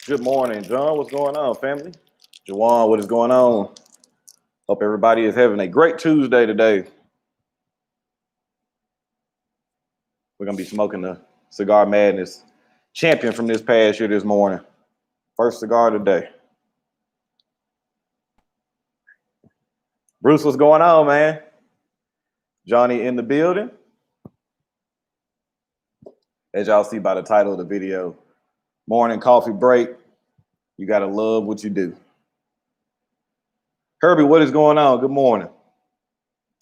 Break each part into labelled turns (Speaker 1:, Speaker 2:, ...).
Speaker 1: Good morning, John. What's going on, family? Jawan, what is going on? Hope everybody is having a great Tuesday today. We're going to be smoking the Cigar Madness champion from this past year this morning. First cigar today. Bruce, what's going on, man? Johnny in the building. As y'all see by the title of the video, morning coffee break. You got to love what you do. Herbie, what is going on? Good morning.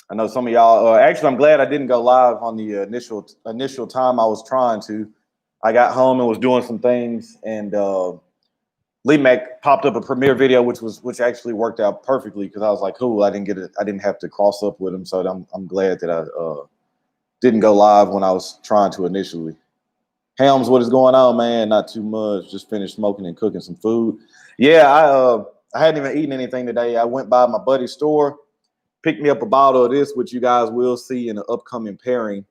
Speaker 1: I know some of y'all, actually, I'm glad I didn't go live on the initial time I was trying to. I got home and was doing some things, and Lee Mac popped up a premiere video, which actually worked out perfectly because I was like, cool, I didn't have to cross up with him, so I'm glad that I didn't go live when I was trying to initially. Helms, what is going on, man? Not too much. Just finished smoking and cooking some food. Yeah, I hadn't even eaten anything today. I went by my buddy's store, picked me up a bottle of this, which you guys will see in the upcoming pairing.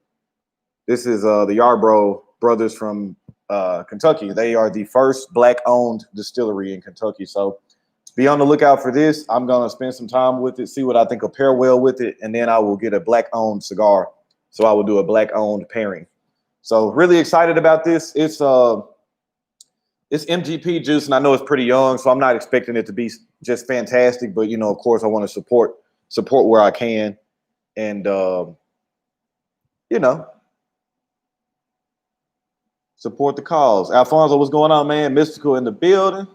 Speaker 1: This is the Yarbrough brothers from Kentucky. They are the first Black-owned distillery in Kentucky. So be on the lookout for this. I'm going to spend some time with it, see what I think will pair well with it, and then I will get a Black-owned cigar. So I will do a Black-owned pairing. So really excited about this. It's MGP juice, and I know it's pretty young, so I'm not expecting it to be just fantastic. But, you know, of course, I want to support where I can. And, you know, support the cause. Alfonso, what's going on, man? Mystical in the building.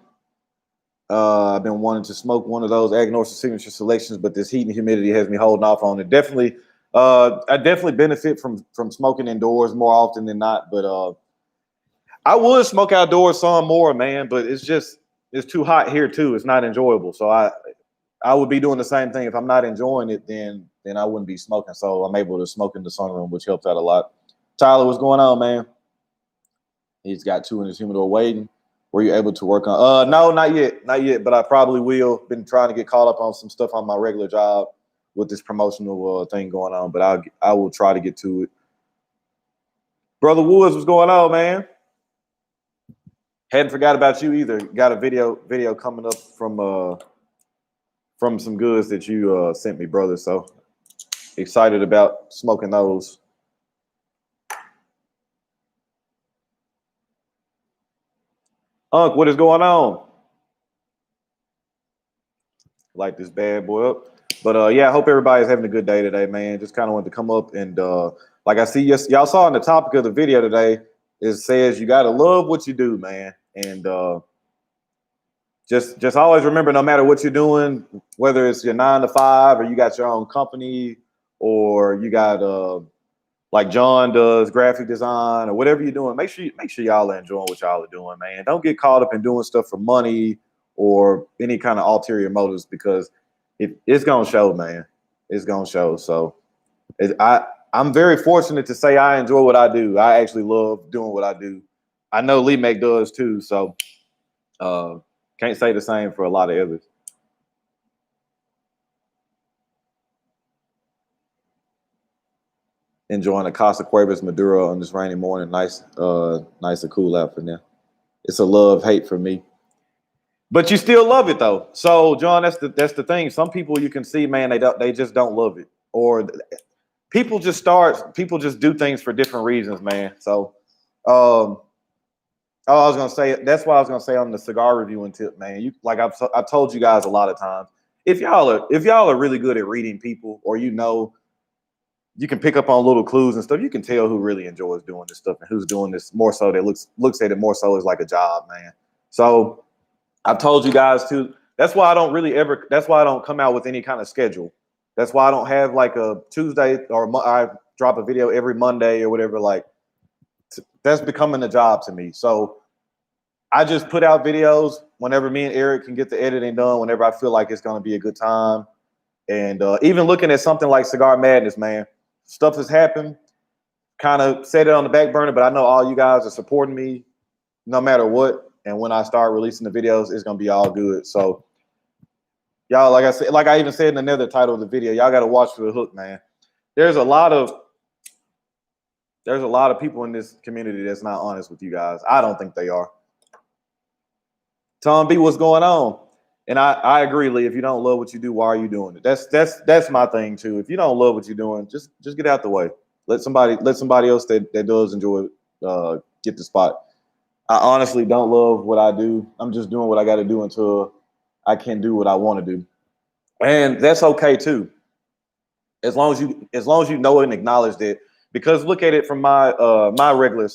Speaker 1: I've been wanting to smoke one of those Agnorsa signature selections, but this heat and humidity has me holding off on it. I definitely benefit from smoking indoors more often than not. But I would smoke outdoors some more, man. But it's too hot here too. It's not enjoyable. So I would be doing the same thing. If I'm not enjoying it, then I wouldn't be smoking. So I'm able to smoke in the sunroom, which helps out a lot. Tyler, what's going on, man? He's got 2 in his humidor waiting. Were you able to work on? No, not yet. But I probably will. Been trying to get caught up on some stuff on my regular job with this promotional thing going on. But I will try to get to it. Brother Woods, what's going on, man? Hadn't forgot about you either. Got a video coming up from some goods that you sent me, brother. So excited about smoking those. Unc, what is going on? Light this bad boy up. But yeah, I hope everybody's having a good day today, man. Just kind of wanted to come up and like I see y'all saw on the topic of the video today, it says you gotta love what you do, man. And just always remember, no matter what you're doing, whether it's your 9 to 5 or you got your own company or you got like John does graphic design or whatever you're doing, make sure y'all are enjoying what y'all are doing, man. Don't get caught up in doing stuff for money or any kind of ulterior motives, because it's gonna show, man. It's gonna show. So I'm very fortunate to say I enjoy what I do. I actually love doing what I do. I know Lee Mac does too. So can't say the same for a lot of others. Enjoying the Casa Cuevas Maduro on this rainy morning. Nice and cool out for now. It's a love-hate for me. But you still love it though. So John, that's the thing. Some people you can see, man, they just don't love it. Or people just do things for different reasons, man. So I was gonna say, that's what I was gonna say on the cigar reviewing tip, man. You like I've told you guys a lot of times. If y'all are really good at reading people, or you can pick up on little clues and stuff. You can tell who really enjoys doing this stuff and who's doing this more so that looks at it more so as like a job, man. So I've told you guys too. That's why I don't come out with any kind of schedule. That's why I don't have like a Tuesday or I drop a video every Monday or whatever. Like that's becoming a job to me. So I just put out videos whenever me and Eric can get the editing done, whenever I feel like it's going to be a good time. And even looking at something like Cigar Madness, man, stuff has happened, kind of set it on the back burner, but I know all you guys are supporting me no matter what. And when I start releasing the videos, it's going to be all good. So y'all, like I said, like I even said in another title of the video, y'all got to watch for the hook, man. There's a lot of people in this community that's not honest with you guys. I don't think they are. Tom B, what's going on? And I agree, Lee. If you don't love what you do, why are you doing it? That's my thing too. If you don't love what you're doing, just get out the way. Let somebody else that does enjoy it, get the spot. I honestly don't love what I do. I'm just doing what I got to do until I can do what I want to do, and that's okay too. As long as you know and acknowledge that. Because look at it from my regular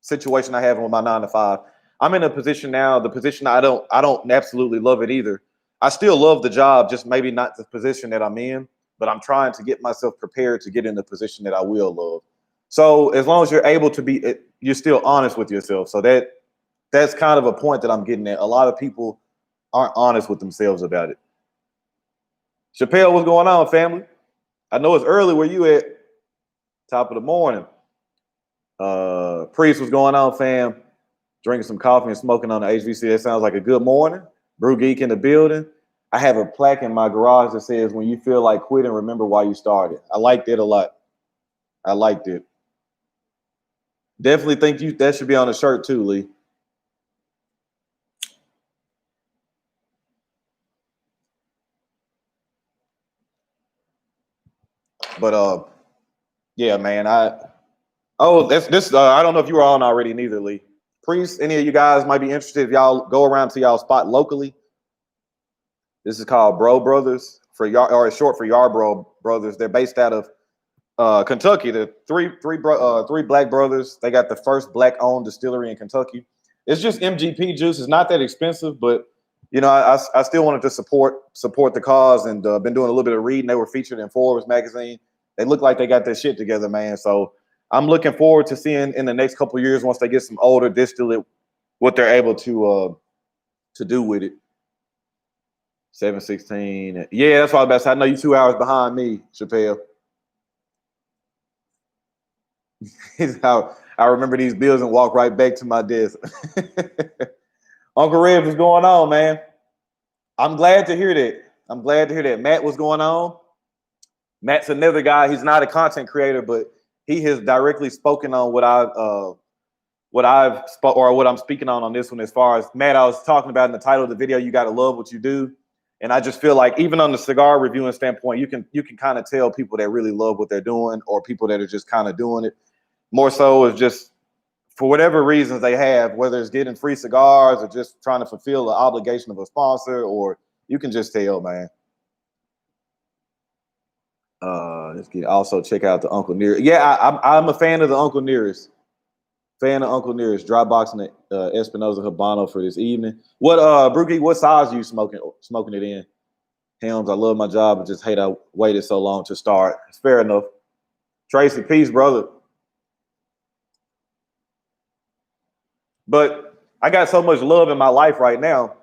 Speaker 1: situation I have with my 9 to 5. I'm in a position now. The position I don't absolutely love it either. I still love the job, just maybe not the position that I'm in. But I'm trying to get myself prepared to get in the position that I will love. So as long as you're able to be, you're still honest with yourself. So that's kind of a point that I'm getting at. A lot of people aren't honest with themselves about it. Chappelle, what's going on, family? I know it's early. Where you at? Top of the morning. Priest, what's going on, fam? Drinking some coffee and smoking on the HVC. That sounds like a good morning. Brew Geek in the building. I have a plaque in my garage that says, "When you feel like quitting, remember why you started." I liked it a lot. I liked it. Definitely think that should be on a shirt too, Lee. But yeah, man. That's this. I don't know if you were on already, neither, Lee. Priest, any of you guys might be interested if y'all go around to y'all spot locally. This is called Bro Brothers for Yard, or it's short for Yarbrough Brothers. They're based out of Kentucky. The three black brothers. They got the first black-owned distillery in Kentucky. It's just MGP juice. It's not that expensive, but I still wanted to support the cause, and been doing a little bit of reading. They were featured in Forbes magazine. They look like they got their shit together, man. So I'm looking forward to seeing in the next couple of years, once they get some older distillate, what they're able to do with it. 7:16. Yeah, that's what I was about to say. I know you 2 hours behind me, Chappelle. How I remember these bills and walk right back to my desk. Uncle Red, what's going on, man? I'm glad to hear that. I'm glad to hear that. Matt, what's going on? Matt's another guy. He's not a content creator, but he has directly spoken on what I'm speaking on this one. As far as Matt, I was talking about in the title of the video, you got to love what you do. And I just feel like even on the cigar reviewing standpoint, you can kind of tell people that really love what they're doing, or people that are just kind of doing it. More so is just for whatever reasons they have, whether it's getting free cigars or just trying to fulfill the obligation of a sponsor, or you can just tell, man. Let's get also check out the Uncle Nearest. Yeah, I'm a fan of the Uncle Nearest. Fan of Uncle Nearest. Dry boxing at Espinosa Habano for this evening. What Brookie, what size are you smoking it in? Helms, I love my job, but just hate I waited so long to start. It's fair enough. Tracy, peace, brother. But I got so much love in my life right now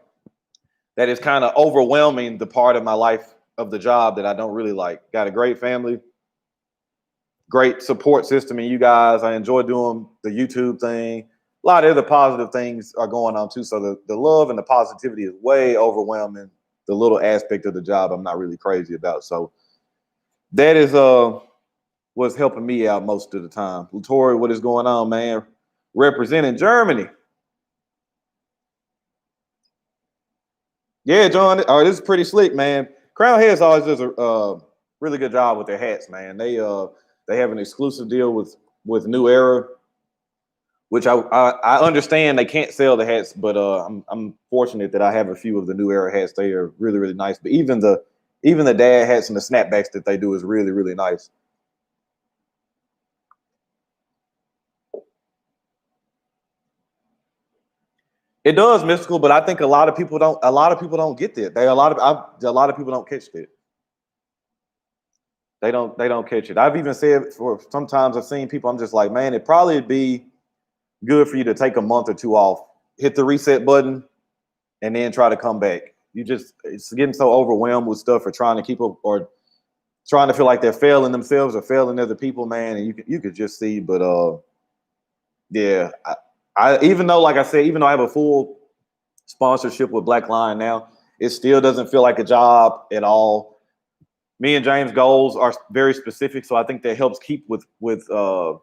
Speaker 1: that it's kind of overwhelming the part of my life of the job that I don't really like. Got a great family, great support system in you guys. I enjoy doing the YouTube thing. A lot of other positive things are going on too. So the love and the positivity is way overwhelming. The little aspect of the job I'm not really crazy about. So that is what's helping me out most of the time. Tori, what is going on, man? Representing Germany. Yeah, John. Oh, this is pretty slick, man. Crown Heads always does a really good job with their hats, man. They have an exclusive deal with New Era, which I understand they can't sell the hats, but I'm fortunate that I have a few of the New Era hats. They are really, really nice. But even the dad hats and the snapbacks that they do is really, really nice. It does, Mystical, but I think a lot of people don't get that. A lot of people don't catch that. They don't catch it. I've even said, for sometimes I've seen people, I'm just like, man, it'd probably be good for you to take a month or two off, hit the reset button, and then try to come back. It's getting so overwhelmed with stuff, or trying to keep up, or trying to feel like they're failing themselves or failing other people, man. And you could just see, but yeah, I even though, like I said, even though I have a full sponsorship with Black Lion now, it still doesn't feel like a job at all. Me and James' goals are very specific, so I think that helps keep without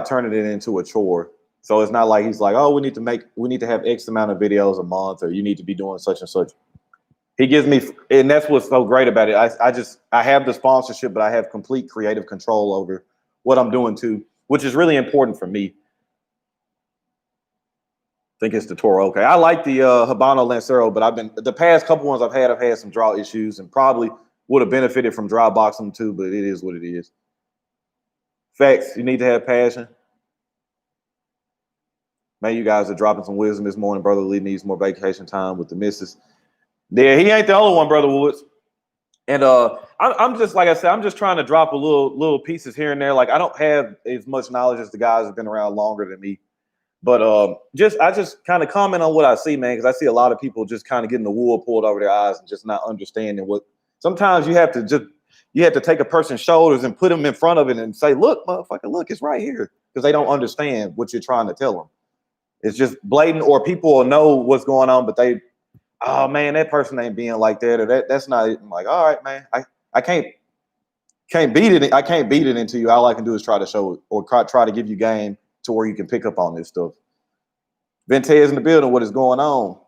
Speaker 1: turning it into a chore. So it's not like he's like, oh, we need to have X amount of videos a month, or you need to be doing such and such. He gives me, and that's what's so great about it. I have the sponsorship, but I have complete creative control over what I'm doing too, which is really important for me. I think it's the Toro. Okay, I like the Habano Lancero, but the past couple ones I've had some draw issues, and probably would have benefited from dry boxing too. But it is what it is. Facts. You need to have passion. Man, you guys are dropping some wisdom this morning. Brother Lee needs more vacation time with the missus. Yeah, he ain't the only one, Brother Woods. And I'm just, like I said, I'm just trying to drop a little pieces here and there. Like, I don't have as much knowledge as the guys who've been around longer than me. But I just kind of comment on what I see, man, because I see a lot of people just kind of getting the wool pulled over their eyes and just not understanding what. Sometimes you have to take a person's shoulders and put them in front of it and say, look, motherfucker, look, it's right here. Because they don't understand what you're trying to tell them. It's just blatant, or people will know what's going on, but oh man, that person ain't being like that, or that's not it. I'm like, all right, man, I can't beat it. I can't beat it into you. All I can do is try to show it, or try to give you game to where you can pick up on this stuff. Ventez in the building. What is going on?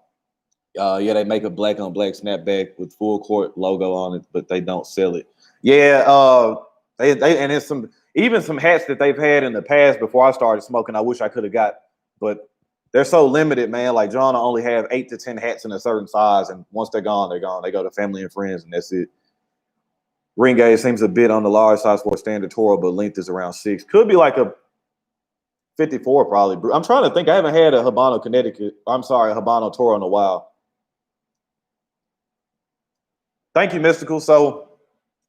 Speaker 1: Yeah, they make a black on black snapback with full court logo on it, but they don't sell it. Yeah, they and it's some hats that they've had in the past before I started smoking. I wish I could have got, but they're so limited, man. Like, John will only have 8 to 10 hats in a certain size, and once they're gone, they're gone. They go to family and friends, and that's it. Ring gauge seems a bit on the large size for a standard Toro, but length is around 6. Could be like a 54, probably. I'm trying to think. I haven't had a Habano Toro in a while. Thank you, Mystical. So,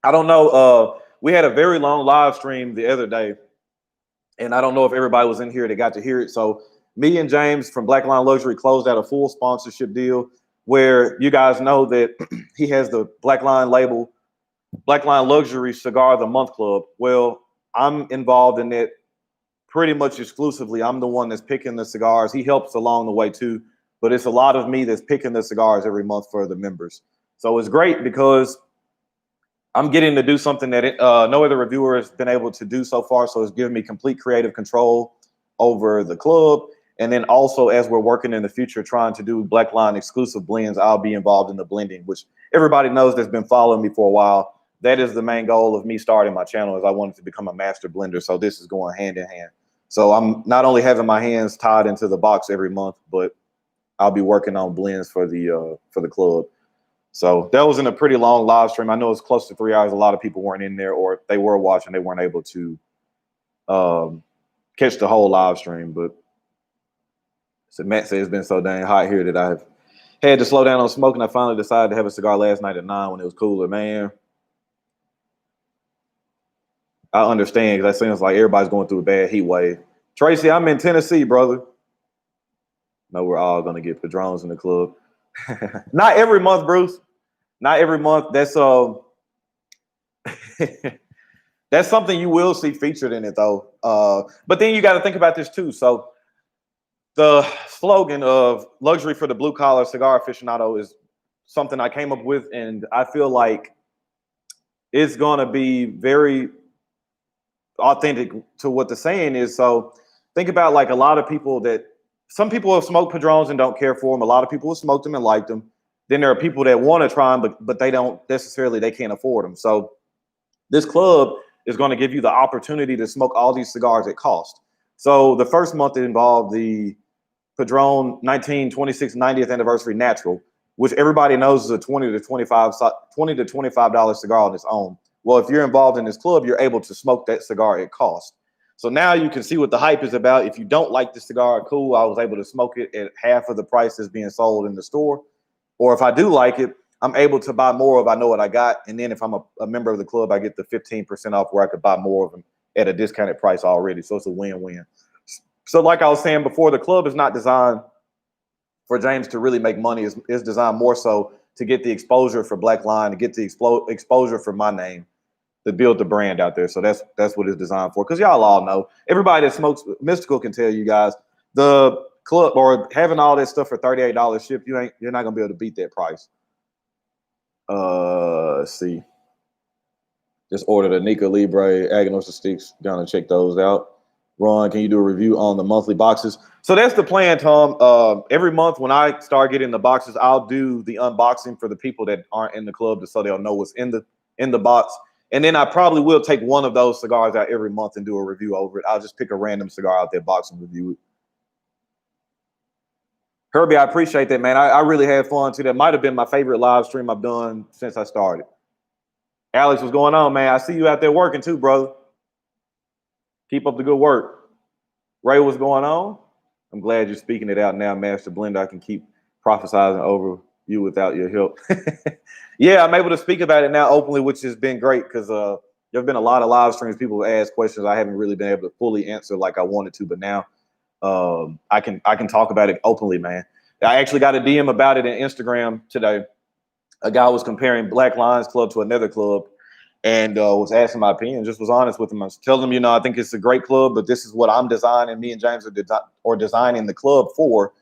Speaker 1: I don't know. We had a very long live stream the other day, and I don't know if everybody was in here that got to hear it. So, me and James from Black Line Luxury closed out a full sponsorship deal where you guys know that he has the Black Line label, Black Line Luxury Cigar of the Month Club. Well, I'm involved in it pretty much exclusively. I'm the one that's picking the cigars. He helps along the way too, but it's a lot of me that's picking the cigars every month for the members. So it's great because I'm getting to do something that no other reviewer has been able to do so far. So it's giving me complete creative control over the club. And then also, as we're working in the future, trying to do Black Line exclusive blends, I'll be involved in the blending, which everybody knows that's been following me for a while. That is the main goal of me starting my channel, is I wanted to become a master blender. So this is going hand in hand. So I'm not only having my hands tied into the box every month, but I'll be working on blends for the club. So that was in a pretty long live stream. I know it's close to 3 hours. A lot of people weren't in there, or if they were watching, they weren't able to catch the whole live stream. But so Matt says it's been so dang hot here that I've had to slow down on smoking. I finally decided to have a cigar last night at 9 when it was cooler, man. I understand, because that seems like everybody's going through a bad heat wave. Tracy, I'm in Tennessee, brother. No, we're all going to get Padrones in the club. Not every month, Bruce. Not every month. That's that's something you will see featured in it, though. But then you got to think about this too. So the slogan of luxury for the blue collar cigar aficionado is something I came up with, and I feel like it's going to be very authentic to what the saying is. So think about, like, a lot of people some people have smoked Padrones and don't care for them. A lot of people have smoked them and liked them. Then there are people that want to try them, but they don't necessarily, they can't afford them. So this club is going to give you the opportunity to smoke all these cigars at cost. So the first month it involved the Padron 1926 90th anniversary natural, which everybody knows is a $20 to $25 cigar on its own. Well, if you're involved in this club, you're able to smoke that cigar at cost. So now you can see what the hype is about. If you don't like the cigar, cool. I was able to smoke it at half of the price that's being sold in the store. Or if I do like it, I'm able to buy more of. I know what I got. And then if I'm a member of the club, I get the 15% off where I could buy more of them at a discounted price already. So it's a win-win. So like I was saying before, the club is not designed for James to really make money. It's designed more so to get the exposure for Black Line, to get the exposure for my name, to build the brand out there. So that's what it's designed for. Because y'all all know, everybody that smokes Mystical can tell you guys, the club or having all that stuff for $38 shipped, you're not gonna be able to beat that price. Let's see. Just ordered a Nika Libre Agnosa sticks. Gonna check those out. Ron, can you do a review on the monthly boxes? So that's the plan, Tom. Every month when I start getting the boxes, I'll do the unboxing for the people that aren't in the club, just so they'll know what's in the box. And then I probably will take one of those cigars out every month and do a review over it. I'll just pick a random cigar out that box and review it. Herbie, I appreciate that, man. I really had fun too. That might have been my favorite live stream I've done since I started. Alex, what's going on, man? I see you out there working too, brother. Keep up the good work. Ray, what's going on? I'm glad you're speaking it out now, Master Blender. I can keep prophesizing over you without your help. Yeah, I'm able to speak about it now openly, which has been great because there have been a lot of live streams. People have asked questions I haven't really been able to fully answer like I wanted to, but now I can talk about it openly, man. I actually got a DM about it in Instagram today. A guy was comparing Black Lions Club to another club and was asking my opinion, just was honest with him. I was telling him, I think it's a great club, but this is what I'm designing. Me and James are designing the club for.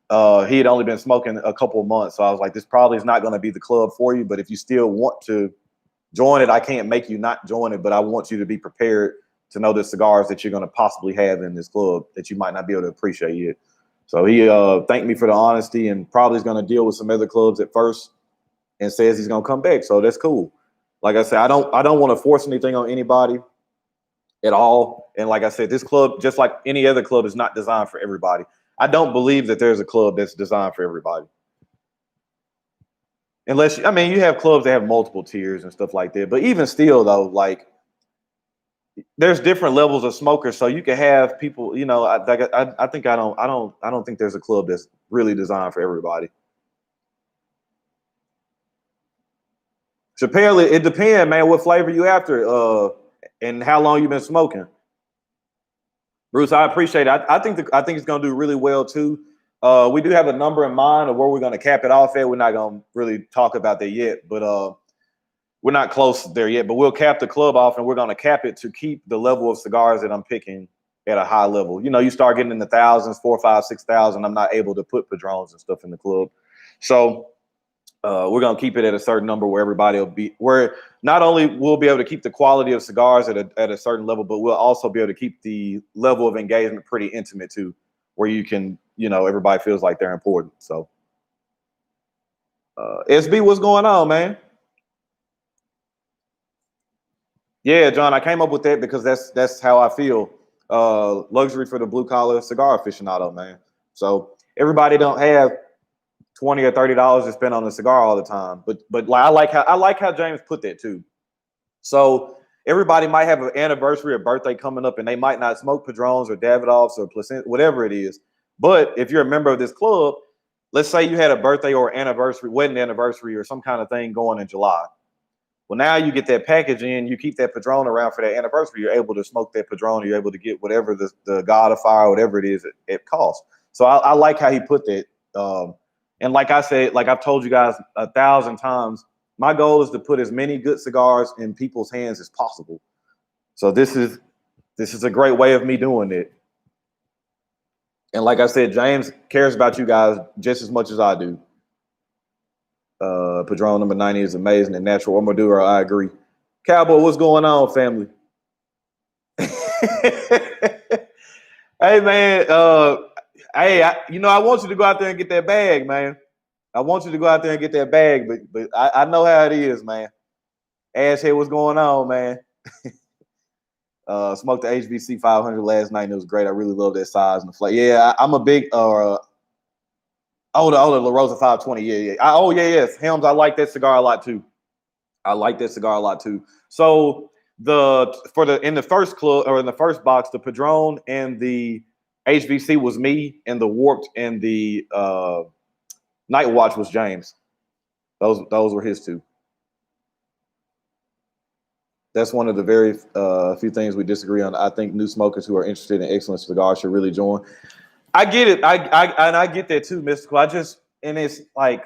Speaker 1: He had only been smoking a couple of months. So I was like, this probably is not going to be the club for you, but if you still want to join it, I can't make you not join it, but I want you to be prepared to know the cigars that you're going to possibly have in this club that you might not be able to appreciate yet. So he thanked me for the honesty and probably is going to deal with some other clubs at first and says he's going to come back. So that's cool. Like I said, I don't want to force anything on anybody at all. And like I said, this club, just like any other club, is not designed for everybody. I don't believe that there's a club that's designed for everybody. Unless, you have clubs that have multiple tiers and stuff like that. But even still, though, like, there's different levels of smokers. So you can have people, I don't think there's a club that's really designed for everybody. Chappelle, it depends, man, what flavor you after, and how long you've been smoking. Bruce, I appreciate it. I think it's gonna do really well too. We do have a number in mind of where we're gonna cap it off at. We're not gonna really talk about that yet, but we're not close there yet. But we'll cap the club off, and we're gonna cap it to keep the level of cigars that I'm picking at a high level. You start getting in the thousands, 4, 5, 6,000. I'm not able to put Padrones and stuff in the club, so. We're going to keep it at a certain number where everybody will be, where not only we'll be able to keep the quality of cigars at a certain level, but we'll also be able to keep the level of engagement pretty intimate too, where you can, everybody feels like they're important. So, SB, what's going on, man? Yeah, John, I came up with that because that's how I feel. Luxury for the blue collar cigar aficionado, man. So everybody don't have $20 or $30 to spend on a cigar all the time. But I like how James put that too. So everybody might have an anniversary or birthday coming up, and they might not smoke Padrones or Davidoffs or Placenta, whatever it is. But if you're a member of this club, let's say you had a birthday or anniversary, wedding anniversary, or some kind of thing going in July. Well, now you get that package in, you keep that Padrone around for that anniversary. You're able to smoke that Padrone. You're able to get whatever the God of Fire, whatever it is, it costs. So I like how he put that. And like I said, like I've told you guys 1,000 times, my goal is to put as many good cigars in people's hands as possible. So this is a great way of me doing it. And like I said, James cares about you guys just as much as I do. Padrone number 90 is amazing, and natural or Maduro, I agree. Cowboy, what's going on, family? Hey, man. Hey, I want you to go out there and get that bag, man. I want you to go out there and get that bag, but I know how it is, man. Ashhead, what's going on, man? Smoked the HBC 500 last night, and it was great. I really love that size and the flavor. Yeah, I'm a big the La Rosa 520. Yeah. Yes. Helms, I like that cigar a lot too. So in the first club or in the first box, the Padrone and the HBC was me, and the Warped and the Night Watch was James. Those were his two. That's one of the very few things we disagree on. I think new smokers who are interested in excellent cigars should really join. I get it. I get that too, Mystical. It's like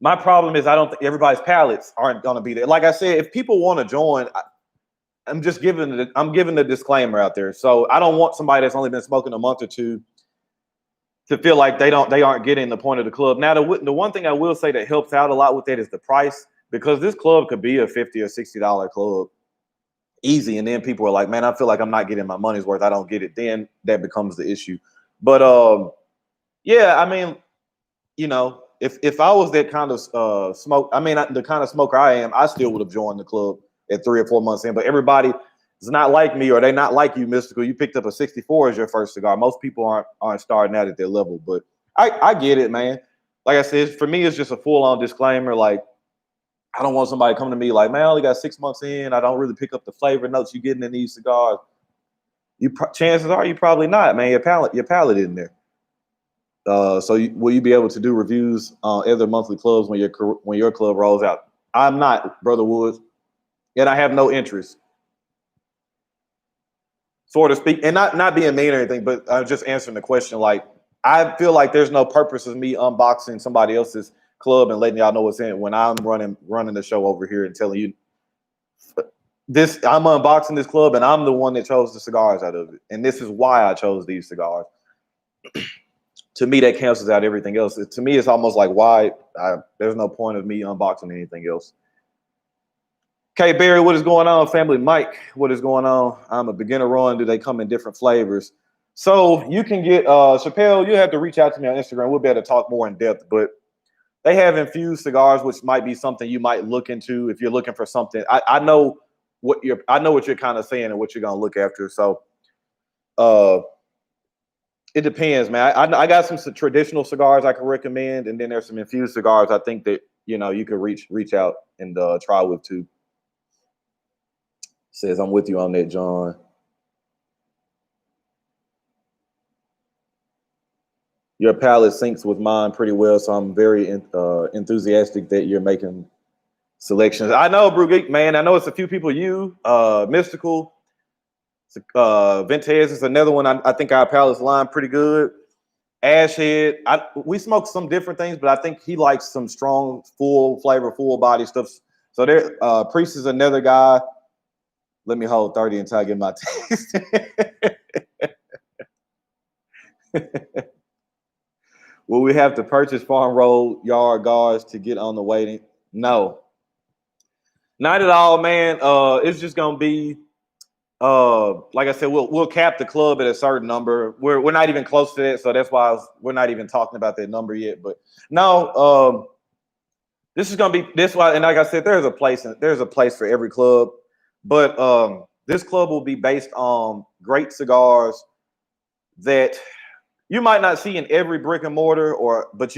Speaker 1: my problem is I don't think everybody's palates aren't going to be there. Like I said, if people want to join, I'm giving the disclaimer out there. So I don't want somebody that's only been smoking a month or two to feel like they aren't getting the point of the club. Now, the one thing I will say that helps out a lot with that is the price, because this club could be a $50 or $60 club. easy. And then people are like, man, I feel like I'm not getting my money's worth. I don't get it. Then that becomes the issue. But yeah, I mean, you know, if I was that kind of smoke, I mean, the kind of smoker I am, I still would have joined the club at 3 or 4 months in. But everybody is not like me, or they not like you, Mystical. You picked up a 64 as your first cigar. Most people aren't starting out at their level. But I get it, man. Like I said, for me, it's just a full on disclaimer. Like, I don't want somebody coming to me like, man, I only got 6 months in. I don't really pick up the flavor notes you getting in these cigars. Chances are you probably not, man. Your palate in there. So will you be able to do reviews on other monthly clubs when your club rolls out? I'm not, Brother Woods, and I have no interest, so to speak, and not being mean or anything, but I'm just answering the question. Like, I feel like there's no purpose of me unboxing somebody else's club and letting y'all know what's in it when I'm running the show over here and telling you this. I'm unboxing this club, and I'm the one that chose the cigars out of it, and this is why I chose these cigars. To me, that cancels out everything else. To me, it's almost like there's no point of me unboxing anything else. Okay, Barry, what is going on? Family Mike, what is going on? I'm a beginner run. Do they come in different flavors? So you can get Chappelle, you have to reach out to me on Instagram. We'll be able to talk more in depth, but they have infused cigars, which might be something you might look into if you're looking for something. I know what you're kind of saying and what you're gonna look after. So it depends, man. I got some traditional cigars I can recommend, and then there's some infused cigars I think that you could reach out and try with too. Says I'm with you on that, John. Your palate syncs with mine pretty well, so I'm very enthusiastic that you're making selections. I know, Brew Geek, man. I know it's a few people. You, Mystical, Ventez is another one. I think our palate's line pretty good. Ashhead. We smoke some different things, but I think he likes some strong, full flavor, full body stuff. So there, Priest is another guy. Let me hold 30 until I get my taste. Will we have to purchase Farm Road yard guards to get on the waiting? No, not at all, man. It's just gonna be like I said, we'll cap the club at a certain number. We're not even close to that, so that's why we're not even talking about that number yet. But no, this is gonna be this why, and like I said, there's a place for every club, but this club will be based on great cigars that you might not see in every brick and mortar, but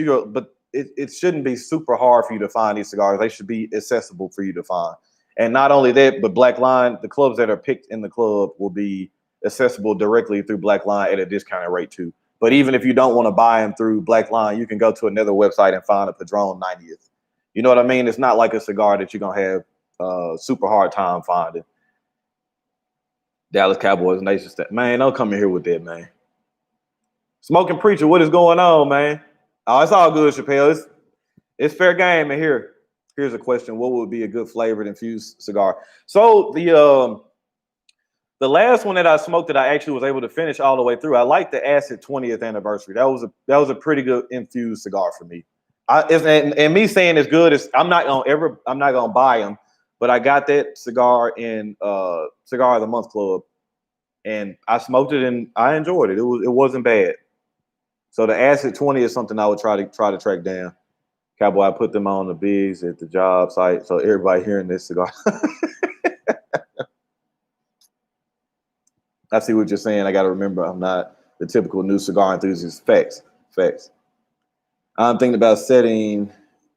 Speaker 1: it shouldn't be super hard for you to find these cigars. They should be accessible for you to find. And not only that, but Black Line, the clubs that are picked in the club will be accessible directly through Black Line at a discounted rate too. But even if you don't want to buy them through Black Line, you can go to another website and find a Padron 90th. You know what I mean? It's not like a cigar that you're going to have super hard time finding. Dallas Cowboys Nation State. Man, don't come in here with that, man. Smoking Preacher, what is going on, man? Oh, it's all good, Chappelle. It's fair game in here. Here's a question: what would be a good flavored infused cigar? So the last one that I smoked that I actually was able to finish all the way through, I like the Acid 20th anniversary. That was a pretty good infused cigar for me. And me saying it's good is I'm not gonna buy them, but I got that cigar in Cigar of the Month Club, and I smoked it and I enjoyed it. It wasn't bad. So the Acid 20 is something I would try to track down. Cowboy, I put them on the bigs at the job site, so everybody hearing this cigar. I see what you're saying. I got to remember I'm not the typical new cigar enthusiast. Facts. I'm thinking about setting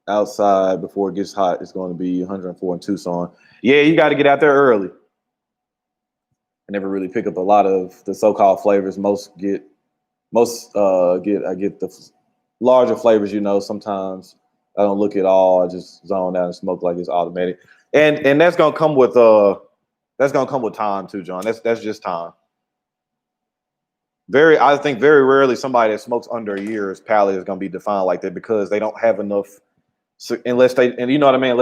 Speaker 1: outside before it gets hot. It's going to be 104 in Tucson. Yeah, you got to get out there early. I never really pick up a lot of the so-called flavors. I get the larger flavors. Sometimes I don't look at all. I just zone out and smoke like it's automatic. And that's gonna come with time too, John. That's just time. I think very rarely somebody that smokes under a year's palate is gonna be defined like that because they don't have enough. So unless they, and you know what I mean.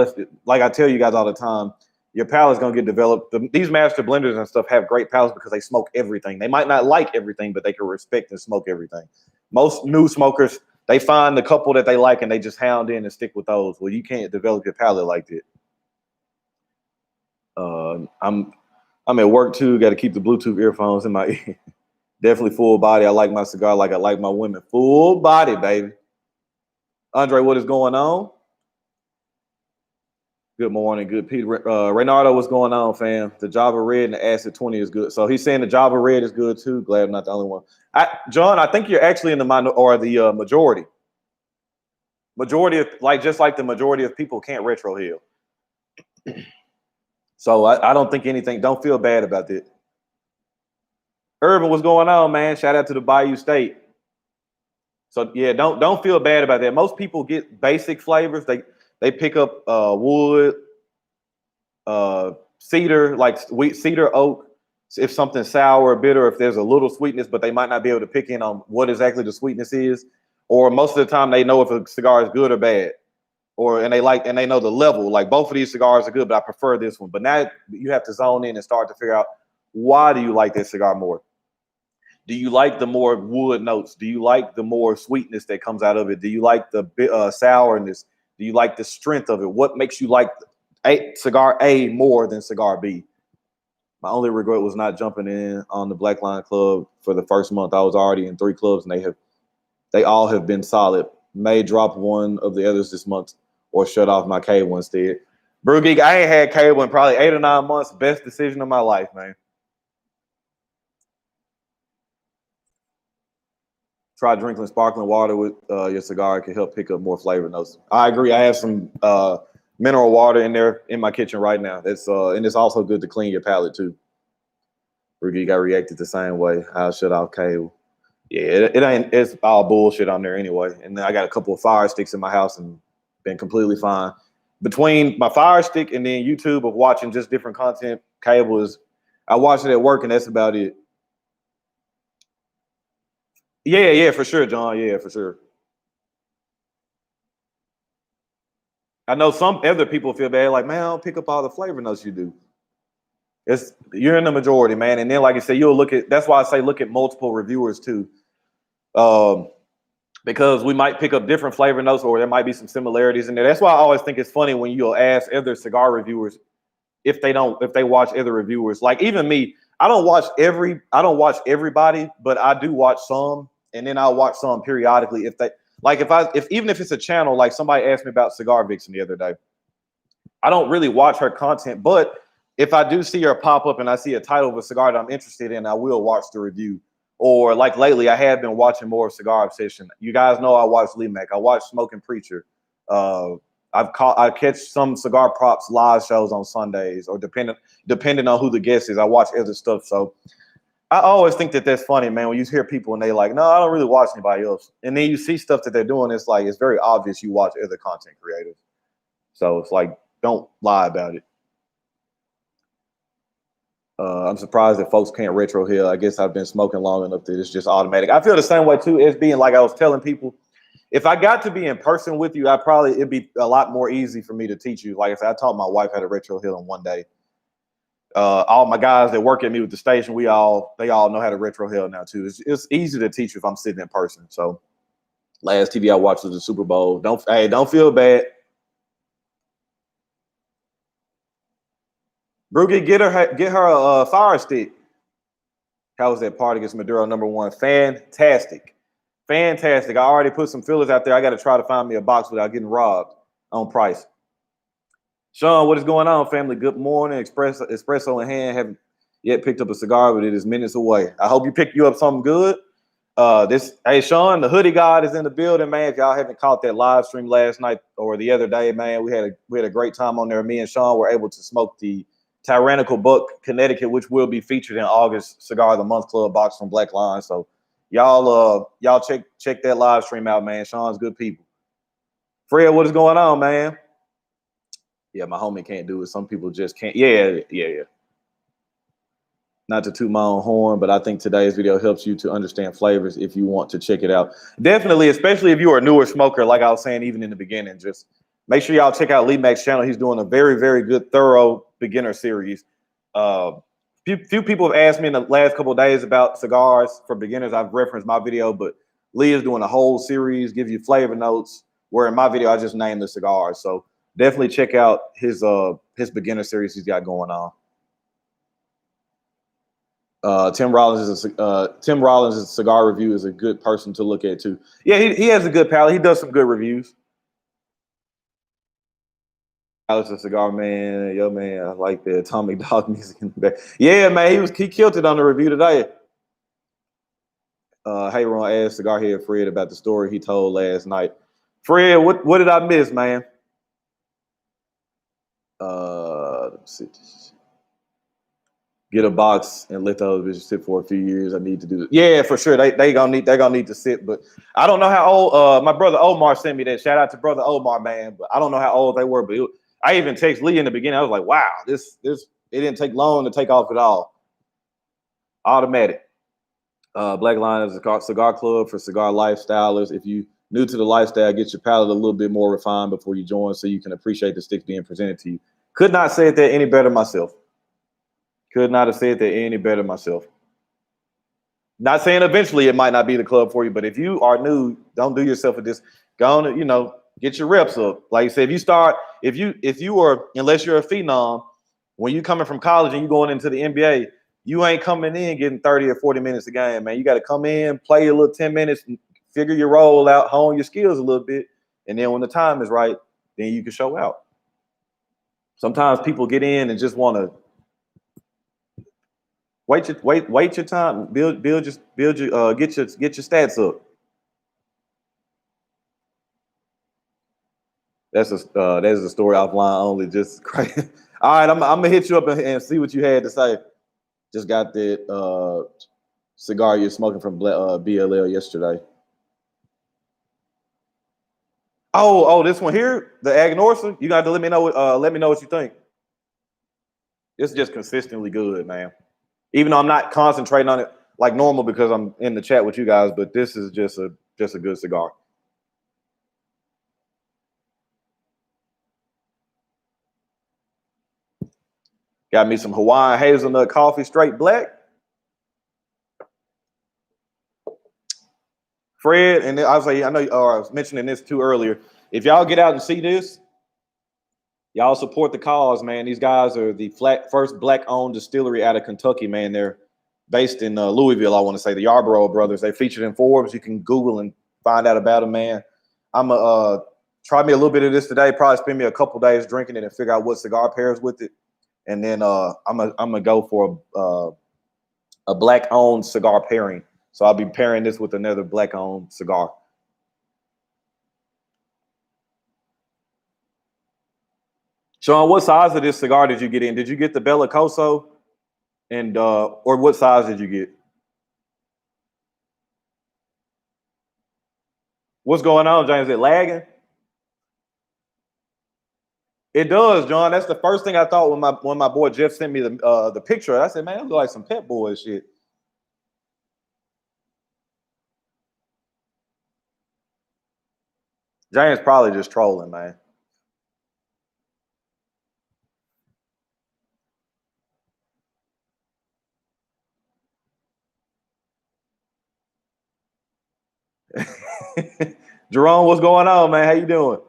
Speaker 1: Like I tell you guys all the time, your palate's gonna get developed. These master blenders and stuff have great palates because they smoke everything. They might not like everything, but they can respect and smoke everything. Most new smokers, they find the couple that they like and they just hound in and stick with those. Well, you can't develop your palate like that. I'm at work too. Got to keep the Bluetooth earphones in my ear. Definitely full body. I like my cigar like I like my women. Full body, baby. Andre, what is going on? Good morning, good Peter. Reynaldo, what's going on, fam? The Java Red and the Acid 20 is good. So he's saying the Java Red is good too. Glad I'm not the only one. John, I think you're actually in the majority. Majority of just like the majority of people can't retro heal. So I don't think anything. Don't feel bad about that. Urban, what's going on, man? Shout out to the Bayou State. So yeah, don't feel bad about that. Most people get basic flavors. They pick up wood, cedar, like cedar, oak. If something's sour or bitter, if there's a little sweetness, but they might not be able to pick in on what exactly the sweetness is. Or most of the time they know if a cigar is good or bad. And they know the level. Like both of these cigars are good, but I prefer this one. But now you have to zone in and start to figure out, why do you like this cigar more? Do you like the more wood notes? Do you like the more sweetness that comes out of it? Do you like the sourness? Do you like the strength of it? What makes you like cigar A more than cigar B? My only regret was not jumping in on the Black Line Club for the first month. I was already in 3 clubs, and they all have been solid. May drop one of the others this month or shut off my K1 instead. Brew Geek, I ain't had K1 probably 8 or 9 months. Best decision of my life, man. Try drinking sparkling water with your cigar. It can help pick up more flavor notes. I agree. I have some mineral water in there in my kitchen right now. And it's also good to clean your palate too. Brew Geek, I reacted the same way. I'll shut off K1. Yeah, it's all bullshit on there anyway. And then I got a couple of fire sticks in my house and been completely fine. Between my fire stick and then YouTube of watching just different content, I watch it at work and that's about it. Yeah, for sure, John. Yeah, for sure. I know some other people feel bad, like, man, I don't pick up all the flavor notes you do. You're in the majority, man. And then, like I said, that's why I say look at multiple reviewers too. Because we might pick up different flavor notes or there might be some similarities in there. That's why I always think it's funny when you'll ask other cigar reviewers if they watch other reviewers. Like even me, I don't watch everybody, but I do watch some, and then I'll watch some periodically even if it's a channel, like somebody asked me about Cigar Vixen the other day. I don't really watch her content, but if I do see her pop up and I see a title of a cigar that I'm interested in, I will watch the review. Or like lately, I have been watching more of Cigar Obsession. You guys know I watch Lee Mack. I watch Smoking Preacher. I catch some Cigar Props live shows on Sundays, or depending on who the guest is, I watch other stuff. So I always think that's funny, man. When you hear people and they like, no, I don't really watch anybody else, and then you see stuff that they're doing, it's very obvious you watch other content creators. So it's like, don't lie about it. I'm surprised that folks can't retro heal. I guess I've been smoking long enough that it's just automatic. I feel the same way too. It's being like I was telling people, if I got to be in person with you, it'd be a lot more easy for me to teach you. Like if I taught my wife how to retro heal in one day. All my guys that work at me with the station, they all know how to retro heal now too. It's easy to teach if I'm sitting in person. So last TV I watched was the Super Bowl. Don't feel bad. Brookie, get her a fire stick. How was that party against Maduro #1? Fantastic. I already put some fillers out there. I got to try to find me a box without getting robbed on price. Sean, what is going on, family? Good morning. Espresso in hand. Haven't yet picked up a cigar, but it is minutes away. I hope you picked you up something good. Hey, Sean, the hoodie god is in the building, man. If y'all haven't caught that live stream last night or the other day, man, we had a great time on there. Me and Sean were able to smoke the Tyrannical Buck Connecticut, which will be featured in August Cigar of the Month Club box from Black Line. So y'all check that live stream out, man. Sean's good people. Fred, what is going on, man? Yeah, my homie can't do it. Some people just can't. Yeah. Not to toot my own horn, but I think today's video helps you to understand flavors if you want to check it out. Definitely, especially if you're a newer smoker, like I was saying, even in the beginning, just make sure y'all check out Lee Mack's channel. He's doing a very, very good, thorough beginner series. Few people have asked me in the last couple of days about cigars for beginners. I've referenced my video, but Lee is doing a whole series, gives you flavor notes, where in my video, I just named the cigars. So definitely check out his beginner series he's got going on. Tim Rollins cigar review is a good person to look at too. Yeah, he has a good palate. He does some good reviews. Alex the Cigar Man, yo man, I like the Atomic Dog music in the back. Yeah, man, he killed it on the review today. Hey Ron asked Cigar Head Fred about the story he told last night. Fred, what did I miss, man? Let's see. Get a box and let those bitches sit for a few years. I need to do it. Yeah, for sure. They're gonna need to sit, but I don't know how old my brother Omar sent me that. Shout out to brother Omar, man. But I don't know how old they were, but I even text Lee in the beginning. I was like, wow, this it didn't take long to take off at all. Automatic. Black Line is a cigar club for cigar lifestylers. If you new to the lifestyle, get your palate a little bit more refined before you join so you can appreciate the sticks being presented to you. Could not say that any better myself. Could not have said that any better myself. Not saying eventually it might not be the club for you, but if you are new, don't do yourself a dis. Go on, get your reps up. Like you said, if you are, unless you're a phenom, when you coming from college and you going into the NBA, you ain't coming in getting 30 or 40 minutes a game, man. You got to come in, play a little 10 minutes, figure your role out, hone your skills a little bit, and then when the time is right, then you can show out. Sometimes people get in and just want to wait your time, build your get your stats up. That's a story offline only. Just crazy. All right, I'm gonna hit you up and see what you had to say. Just got that cigar you're smoking from BLL yesterday. Oh, this one here, the Agnorsa. You got to let me know what you think. It's just consistently good, man. Even though I'm not concentrating on it like normal because I'm in the chat with you guys, but this is just a good cigar. Got me some Hawaiian hazelnut coffee, straight black. Fred, and I was mentioning this too earlier. If y'all get out and see this, y'all support the cause, man. These guys are the first black-owned distillery out of Kentucky, man. They're based in Louisville, I want to say. The Yarborough brothers. They featured in Forbes. You can Google and find out about them, man. I'm going to try me a little bit of this today. Probably spend me a couple days drinking it and figure out what cigar pairs with it. And then I'm gonna go for a black-owned cigar pairing. So I'll be pairing this with another black-owned cigar. Sean, what size of this cigar did you get in? Did you get the Bellicoso? And or what size did you get? What's going on, James? Is it lagging? It does, John. That's the first thing I thought when my boy Jeff sent me the picture. I said, man, it looks like some Pet Boys shit. James probably just trolling, man. Jerome, what's going on, man? How you doing?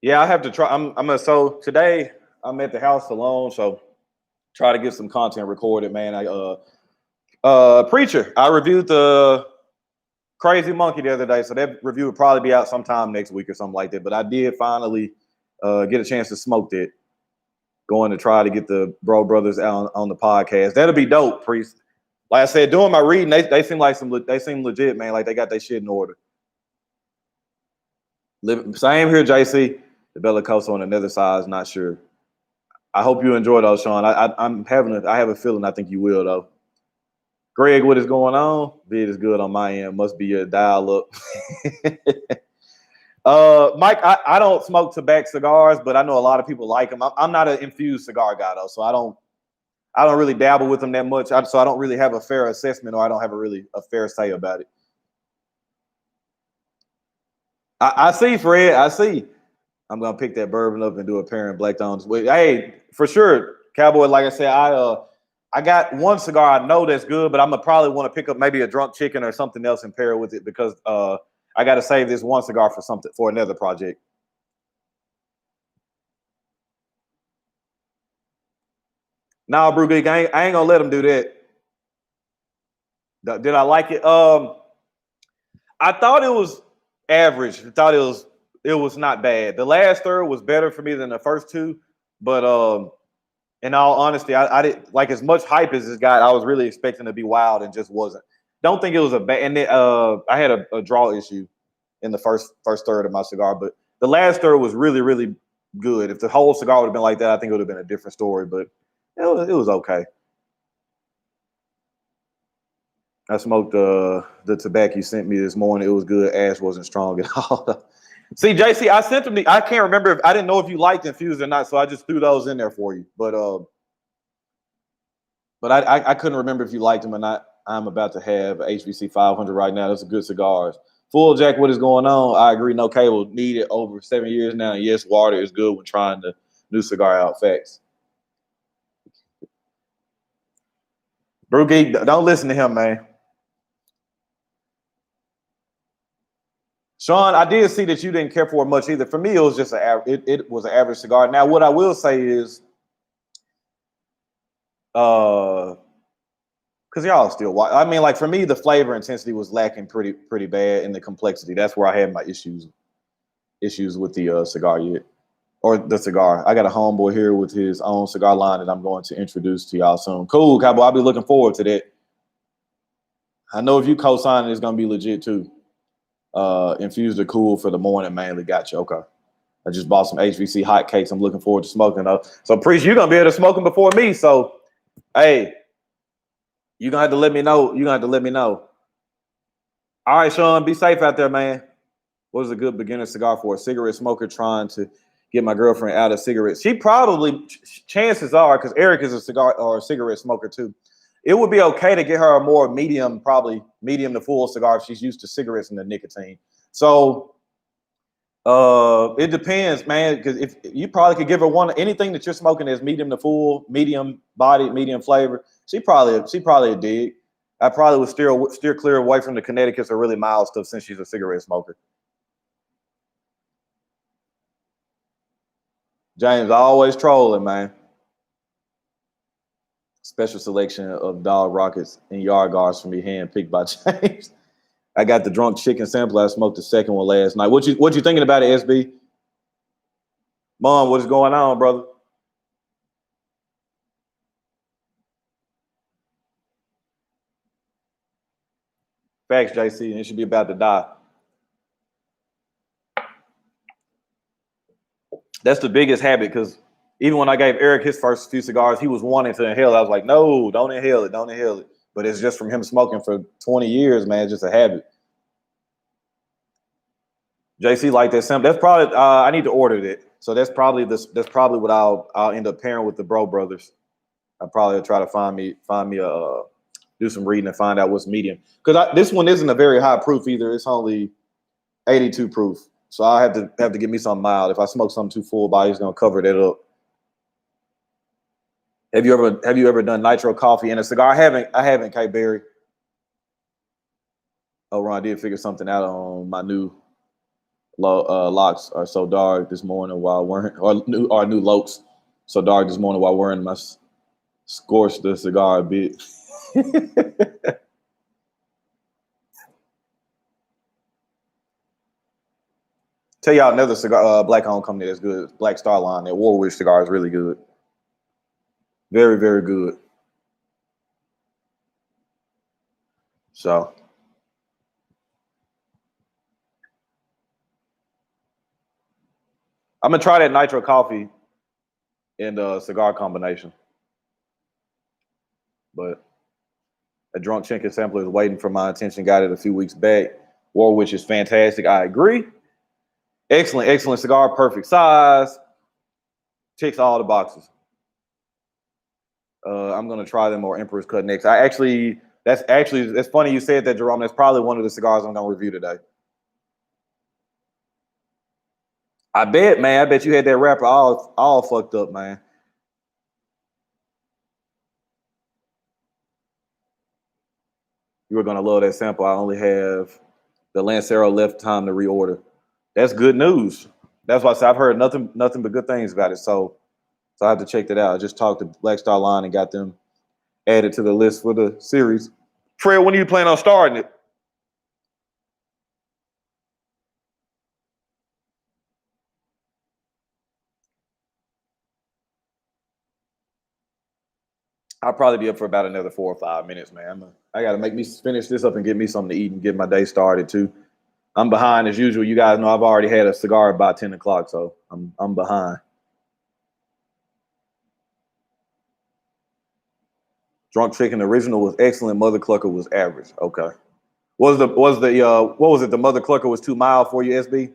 Speaker 1: Yeah, I have to try. So today I'm at the house alone, so try to get some content recorded, man. Preacher, I reviewed the Crazy Monkey the other day, so that review will probably be out sometime next week or something like that. But I did finally get a chance to smoke that. Going to try to get the Bro Brothers out on the podcast. That'll be dope, Priest. Like I said, doing my reading, they seem legit, man. Like they got their shit in order. Same here, JC. The Bellicoso on another size, not sure. I hope you enjoy those, Sean. I have a feeling I think you will, though. Greg, what is going on? Vid is good on my end. Must be a dial up. Mike, I don't smoke tobacco cigars, but I know a lot of people like them. I'm not an infused cigar guy though, so I don't really dabble with them that much. So I don't really have a fair assessment, or I don't have a fair say about it. I see, Fred. I see. I'm gonna pick that bourbon up and do a pair in black tones. Hey, for sure, Cowboy. Like I said, I got one cigar I know that's good, but I'm gonna probably want to pick up maybe a drunk chicken or something else and pair it with it because I got to save this one cigar for another project. Nah, Brew Geek, I ain't gonna let him do that. Did I like it? I thought it was average. I thought it was not bad. The last third was better for me than the first two, but in all honesty, I didn't like as much hype as this got. I was really expecting to be wild and just wasn't. Don't think it was a bad. And then, I had a draw issue in the first third of my cigar, but the last third was really really good. If the whole cigar would have been like that, I think it would have been a different story. But it was okay. I smoked the tobacco you sent me this morning. It was good. Ash wasn't strong at all. See, JC, I sent them. I can't remember. I didn't know if you liked infused or not, so I just threw those in there for you. But I couldn't remember if you liked them or not. I'm about to have HVC 500 right now. Those are good cigars. Full Jack, what is going on? I agree. No cable needed over 7 years now. And yes, water is good when trying the new cigar out. Facts. Brew Geek, don't listen to him, man. Sean, I did see that you didn't care for it much either. For me, it was just it was an average cigar. Now, what I will say is, because y'all still watch. I mean, like for me, the flavor intensity was lacking pretty bad in the complexity. That's where I had my issues with the cigar yet, or the cigar. I got a homeboy here with his own cigar line that I'm going to introduce to y'all soon. Cool, Cowboy. I'll be looking forward to that. I know if you co-sign it, it's gonna be legit too. Infused or cool for the morning mainly. Got you. Okay. I just bought some HVC hot cakes. I'm looking forward to smoking those. So, Priest, you're gonna be able to smoke them before me. So, hey, you're gonna have to let me know. You're gonna have to let me know. All right, Sean, be safe out there, man. What is a good beginner cigar for a cigarette smoker trying to get my girlfriend out of cigarettes? She probably, chances are, because Eric is a cigar or a cigarette smoker too. It would be okay to get her a more medium, probably medium to full cigar if she's used to cigarettes and the nicotine. So it depends, man, because if you probably could give her anything that you're smoking as medium to full, medium body, medium flavor, she probably dig. I probably would steer clear away from the Connecticut's or really mild stuff since she's a cigarette smoker. James always trolling, man. Special selection of dog rockets and yard guards for me, handpicked by James. I got the drunk chicken sample. I smoked the second one last night. What you thinking about it, SB? Mom, what is going on, brother? Facts, JC, and it should be about to die. That's the biggest habit because even when I gave Eric his first few cigars, he was wanting to inhale. I was like, no, don't inhale it, don't inhale it. But it's just from him smoking for 20 years, man. It's just a habit. JC like that sample. That's probably I need to order that. So that's probably what I'll end up pairing with the Bro Brothers. I'll probably try to find me a do some reading and find out what's medium. Because this one isn't a very high proof either. It's only 82 proof. So I have to get me something mild. If I smoke something too full body, it's gonna cover that up. Have you ever done nitro coffee in a cigar? I haven't, K Berry. Oh, Ron did figure something out on my new locks are so dark this morning while wearing our new lokes so dark this morning while wearing my scorched the cigar a bit. Tell y'all another cigar, black owned company that's good. Black Star Line. That Warwick cigar is really good. Very, very good. So I'm gonna try that nitro coffee and cigar combination. But a drunk chicken sampler is waiting for my attention. Got it a few weeks back. Warwick is fantastic. I agree. Excellent cigar. Perfect size. Ticks all the boxes. I'm gonna try them or Emperor's Cut next. That's funny you said that, Jerome. That's probably one of the cigars I'm gonna review today. I bet, man. I bet you had that wrapper all fucked up, man. You were gonna love that sample. I only have the Lancero left time to reorder. That's good news. That's why I said I've heard nothing but good things about it. So So I have to check that out. I just talked to Black Star Line and got them added to the list for the series. Fred, when do you plan on starting it? I'll probably be up for about another 4 or 5 minutes, man. I got to make me finish this up and get me something to eat and get my day started too. I'm behind as usual. You guys know I've already had a cigar by 10 o'clock, so I'm behind. Drunk Chicken original was excellent. Mother Clucker was average. Okay. What was it? The Mother Clucker was too mild for you, SB?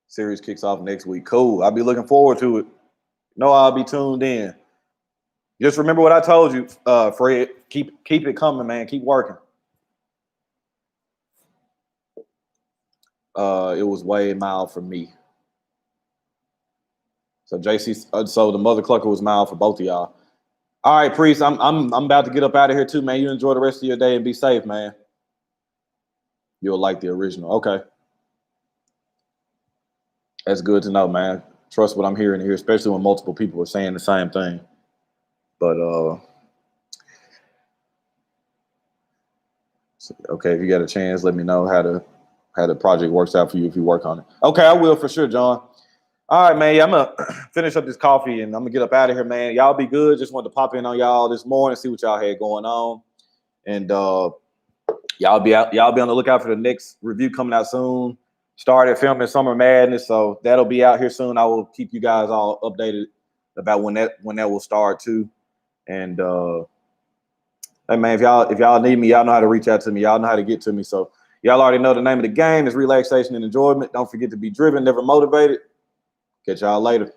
Speaker 1: Series kicks off next week. Cool. I'll be looking forward to it. No, I'll be tuned in. Just remember what I told you, Fred. Keep it coming, man. Keep working. It was way mild for me. So JC, so the Mother Clucker was mild for both of y'all. All right, Priest. I'm about to get up out of here too, man. You enjoy the rest of your day and be safe, man. You'll like the original. Okay. That's good to know, man. Trust what I'm hearing here, especially when multiple people are saying the same thing. But okay, if you got a chance, let me know how the project works out for you if you work on it. Okay, I will for sure, John. All right, man. Yeah, I'm gonna finish up this coffee and I'm gonna get up out of here, man. Y'all be good. Just wanted to pop in on y'all this morning, see what y'all had going on, and y'all be on the lookout for the next review coming out soon. Started filming Summer Madness, so that'll be out here soon. I will keep you guys all updated about when that will start too. And hey man, if y'all need me, y'all know how to reach out to me. Y'all know how to get to me. So y'all already know the name of the game is relaxation and enjoyment. Don't forget to be driven, never motivated. Catch y'all later.